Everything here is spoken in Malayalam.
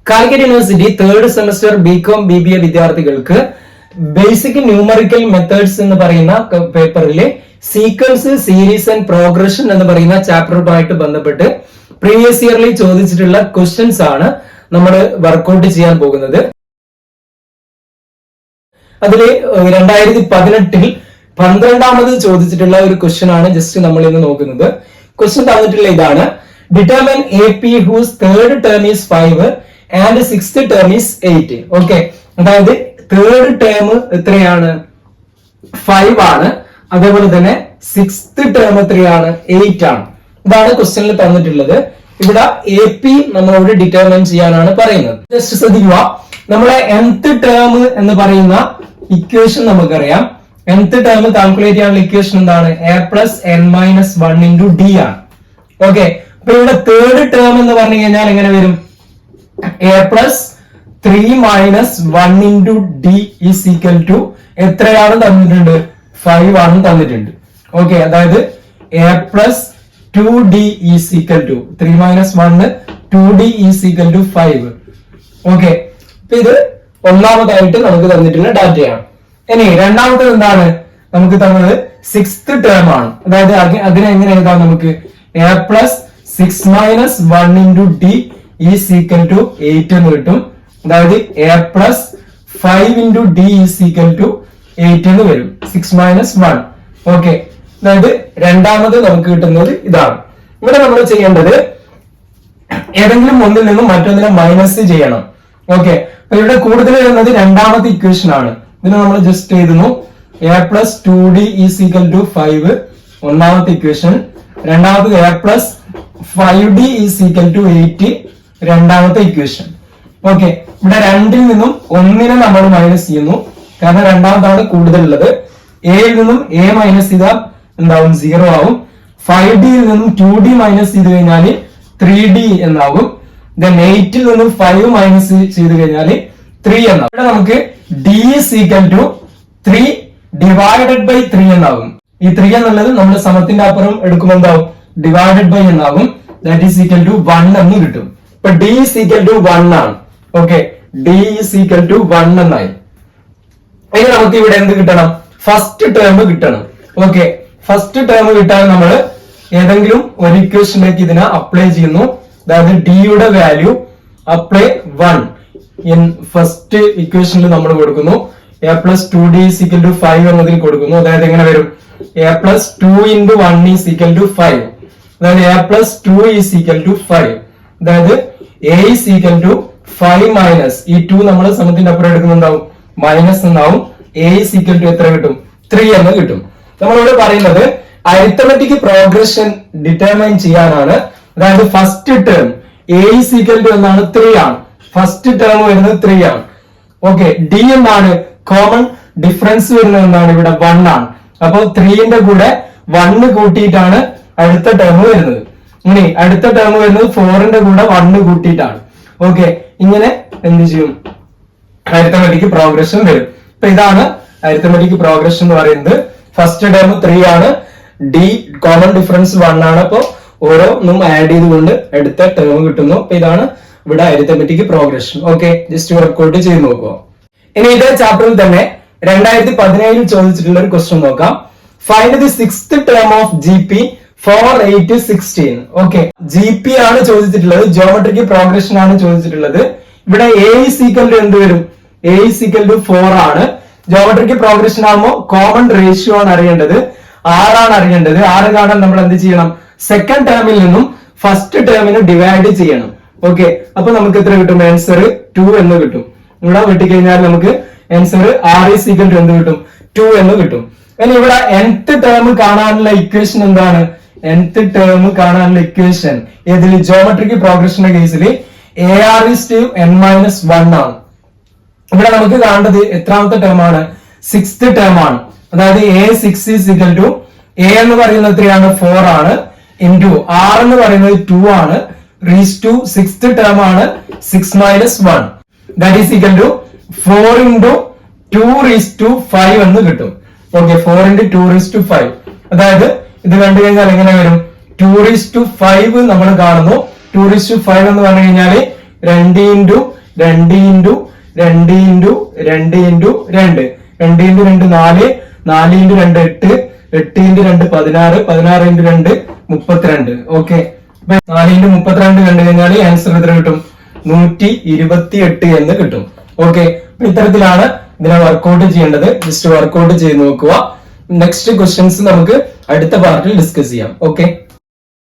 Calicut University third semester BCom BBA വിദ്യാർത്ഥികൾക്ക് ബേസിക് ന്യൂമറിക്കൽ മെത്തേഡ്സ് എന്ന് പറയുന്ന പേപ്പറിലെ സീക്വൻസ്, സീരീസ് ആൻഡ് പ്രോഗ്രഷൻ എന്ന് പറയുന്ന ചാപ്റ്ററുമായിട്ട് ബന്ധപ്പെട്ട് പ്രീവിയസ് ഇയർലി ചോദിച്ചിട്ടുള്ള ക്വസ്റ്റ്യൻസ് ആണ് നമ്മൾ വർക്ക്ഔട്ട് ചെയ്യാൻ പോകുന്നത്. അതില് 2018 12ാമത് ചോദിച്ചിട്ടുള്ള ഒരു ക്വസ്റ്റ്യൻ ആണ് ജസ്റ്റ് നമ്മൾ ഇന്ന് നോക്കുന്നത്. ക്വസ്റ്റ്യൻ തന്നിട്ടുള്ള ഇതാണ്: determine AP whose third term is 5 and sixth term is 8. Okay, അതായത് തേർഡ് ടേം എത്രയാണ്? 5 ആണ്. അതേപോലെ തന്നെ സിക്സ്ത് ടേം എത്രയാണ്? 8 ആണ്. ഇതാണ് ക്വസ്റ്റ്യനിൽ തന്നിട്ടുള്ളത്. ഇവിടെ AP നമ്മളോട് ഡിറ്റർമിൻ ചെയ്യാനാണ് പറയുന്നത്. ജസ്റ്റ് ശ്രദ്ധിക്കുക, നമ്മളെ nth ടേം എന്ന് പറയുന്ന ഇക്വേഷൻ നമുക്കറിയാം. nth ടേം കാൽക്കുലേറ്റ് ചെയ്യാനുള്ള ഇക്വേഷൻ എന്താണ്? A+n-1 × D ആണ്. ഓക്കെ, അപ്പൊ ഇവിടെ തേർഡ് ടേം എന്ന് പറഞ്ഞു കഴിഞ്ഞാൽ എങ്ങനെ വരും? A+3-1 × D is equal to എത്രയാണ് തന്നിട്ടുണ്ട്? 5 ആണ് തന്നിട്ടുണ്ട്. ഓക്കെ, അതായത് A+2D is equal to 3-1 2D is equal to 5. Okay, അപ്പൊ ഇത് ഒന്നാമതായിട്ട് നമുക്ക് തന്നിട്ടുള്ള ഡാറ്റയാണ്. ഇനി രണ്ടാമത്തത് എന്താണ്? നമുക്ക് തന്നത് സിക്സ്ത് ടേം ആണ്. അതായത് അതിനെ എങ്ങനെ എഴുതാം? നമുക്ക് A+6-1 × D is equal to 8 എന്ന് കിട്ടും. അതായത് A+5 × D is equal to 8 എന്ന് വരും. 6-1. ഓക്കെ, അതായത് രണ്ടാമത് നമുക്ക് കിട്ടുന്നത് ഇതാണ്. ഇവിടെ നമ്മൾ ചെയ്യേണ്ടത് ഏതെങ്കിലും ഒന്നിൽ നിന്നും മറ്റൊന്നിനെ മൈനസ് ചെയ്യണം. ഓക്കെ, അപ്പൊ ഇവിടെ കൂടുതൽ വരുന്നത് രണ്ടാമത്തെ ഇക്വേഷൻ ആണ്. ഇതിനെ നമ്മൾ ജസ്റ്റ് എഴുതുന്നു. A+2D is equal to 5 ഒന്നാമത്തെ ഇക്വേഷൻ. രണ്ടാമത് A+5D is equal to 8 രണ്ടാമത്തെ ഇക്വേഷൻ. ഓക്കെ, ഇവിടെ രണ്ടിൽ നിന്നും ഒന്നിനെ നമ്മൾ മൈനസ് ചെയ്യുന്നു, കാരണം രണ്ടാമതാണ് കൂടുതൽ ഉള്ളത്. എയിൽ നിന്നും A മൈനസ് ചെയ്താൽ എന്താവും? 0 ആവും. 5D യിൽ നിന്നും 2D മൈനസ് ചെയ്ത് കഴിഞ്ഞാൽ 3D എന്നാവും. ദെൻ 8ൽ നിന്നും 5 മൈനസ് ചെയ്ത് കഴിഞ്ഞാൽ 3 എന്നാവും. ഇവിടെ നമുക്ക് D is equal to 3 divided by 3 എന്നാവും. ഈ 3 എന്നുള്ളത് നമ്മൾ സമത്തിന്റെ അപ്പുറം എടുക്കുമ്പോൾ എന്താവും? ഡിവൈഡഡ് ബൈ എന്നാവും. ദാറ്റ് ഈസ് ഈക്വൽ ടു 1 എന്ന് കിട്ടും. ഇപ്പൊ D is equal to 1 ആണ്. Okay, D is equal to 1 എന്നായി. ഇനി നമുക്ക് ഇവിടെ എന്ത് കിട്ടണം? ഫസ്റ്റ് ടേം കിട്ടണം. ഓക്കെ, ഫസ്റ്റ് ടേം കിട്ടാൻ നമ്മൾ ഏതെങ്കിലും ഒരു ഇക്വേഷനിലേക്ക് ഇതിനെ അപ്ലൈ ചെയ്യുന്നു. അതായത് D യുടെ വാല്യൂ അപ്ലൈ 1 ഇൻ ഫസ്റ്റ് ഇക്വേഷനിൽ നമ്മൾ കൊടുക്കുന്നു. A+2D is equal to 5 എന്നതിൽ കൊടുക്കുന്നു. അതായത് എങ്ങനെ വരും? A+2 × 1 is equal to 5. അതായത് A+2 is equal to 5. അതായത് A is equal to 5 minus ഈ 2 നമ്മൾ സമത്തിന്റെ അപ്പുറം എടുക്കുന്നുണ്ടാവും, മൈനസ് എന്നാവും. A is equal to എത്ര കിട്ടും? 3 എന്ന് കിട്ടും. നമ്മളിവിടെ പറയുന്നത് അരിത്തമെറ്റിക് പ്രോഗ്രഷൻ ഡിറ്റർമൈൻ ചെയ്യാനാണ്. അതായത് first term A is equal to എന്നാണ്? 3 ആണ്. ഫസ്റ്റ് ടേം വരുന്നത് 3 ആണ്. ഓക്കെ, D എന്താണ്? കോമൺ ഡിഫറൻസ് വരുന്നത് എന്താണ്? ഇവിടെ 1 ആണ്. അപ്പൊ 3ന്റെ കൂടെ 1 കൂട്ടിയിട്ടാണ് അടുത്ത ടേം വരുന്നത്. ഇനി അടുത്ത ടേം വരുന്നത് 4ന്റെ കൂടെ 1 കൂട്ടിയിട്ടാണ്. ഓക്കെ, ഇങ്ങനെ എന്ത് ചെയ്യും? അരിത്തമെറ്റിക് പ്രോഗ്രഷൻ വരും. അപ്പൊ ഇതാണ് അരിത്തമെറ്റിക് പ്രോഗ്രഷൻ എന്ന് പറയുന്നത്. ഫസ്റ്റ് ടേം 3 ആണ്, D കോമൺ ഡിഫറൻസ് 1 ആണ്. അപ്പൊ ഓരോന്നും ആഡ് ചെയ്തുകൊണ്ട് അടുത്ത ടേം കിട്ടുന്നു. അപ്പൊ ഇതാണ് ഇവിടെ arithmetic progression. Okay, just work out ചെയ്ത് നോക്കുക. ഇനി ഇതേ ചാപ്റ്ററിൽ തന്നെ 2017 ചോദിച്ചിട്ടുള്ള ഒരു ക്വസ്റ്റ്യൻ നോക്കാം. Find the sixth term of GP 4, 8, 16. Okay, GP ആണ് ചോദിച്ചിട്ടുള്ളത്, ജിയോമെട്രിക് പ്രോഗ്രഷൻ ആണ് ചോദിച്ചിട്ടുള്ളത്. ഇവിടെ A is equal to എന്ത് വരും? A is equal to 4 ആണ്. ജിയോമെട്രിക് പ്രോഗ്രഷൻ ആകുമ്പോൾ കോമൺ റേഷ്യോ ആണ് അറിയേണ്ടത്, 6 ആണ് അറിയേണ്ടത്. 6 കാണാൻ നമ്മൾ എന്ത് ചെയ്യണം? സെക്കൻഡ് ടേമിൽ നിന്നും ഫസ്റ്റ് ടേമിന് ഡിവൈഡ് ചെയ്യണം. ഓക്കെ, അപ്പൊ നമുക്ക് എത്ര കിട്ടും? ആൻസർ 2 എന്ന് കിട്ടും. ഇവിടെ വെട്ടിക്കഴിഞ്ഞാൽ നമുക്ക് answer R is equal to എന്ത് കിട്ടും? 2 എന്ന് കിട്ടും. ഇനി ഇവിടെ nth ടേം കാണാനുള്ള ഇക്വേഷൻ എന്താണ്? nth ടേം കാണാനുള്ള ഇക്വേഷൻ ഏതിൽ? ജിയോമെട്രിക് പ്രോഗ്രഷന്റെ കേസിൽ AR is to n-1 ആണ്. ഇവിടെ നമുക്ക് കാണേണ്ടത് എത്രാമത്തെ ടേം ആണ്? സിക്സ്ത് ടേം ആണ്. അതായത് A6 is equal to A എന്ന് പറയുന്നത് എത്രയാണ്? 4 ആണ്. ഇൻറ്റു R എന്ന് പറയുന്നത് 2 ആണ്. റീസ് ടു സിക്സ്ത് ടേം ആണ് 6-1. ദാറ്റ് ഈസ് ഈക്വൽ ടു 4 × 2⁵5 എന്ന് കിട്ടും. ഓക്കെ, 4 × 2⁵5. അതായത് ഇത് കണ്ടു കഴിഞ്ഞാൽ എങ്ങനെ വരും? 2⁵5 നമ്മൾ കാണുന്നു. 2⁵5 എന്ന് പറഞ്ഞു കഴിഞ്ഞാൽ 2 into 2 into 2 into 2 into 2 2 into 2 4 4 into 2 8 8 into 2 16 16 into 2 32. Okay, 4 into 32 കണ്ടു കഴിഞ്ഞാൽ ആൻസർ എത്ര കിട്ടും? 128 എന്ന് കിട്ടും. ഓക്കെ, ഇത്തരത്തിലാണ് ഇതിനെ വർക്ക്ഔട്ട് ചെയ്യേണ്ടത്. ജസ്റ്റ് വർക്ക്ഔട്ട് ചെയ്ത് നോക്കുക. നെക്സ്റ്റ് ക്വസ്റ്റ്യൻസ് നമുക്ക് അടുത്ത പാർട്ടിൽ ഡിസ്കസ് ചെയ്യാം. ഓക്കെ.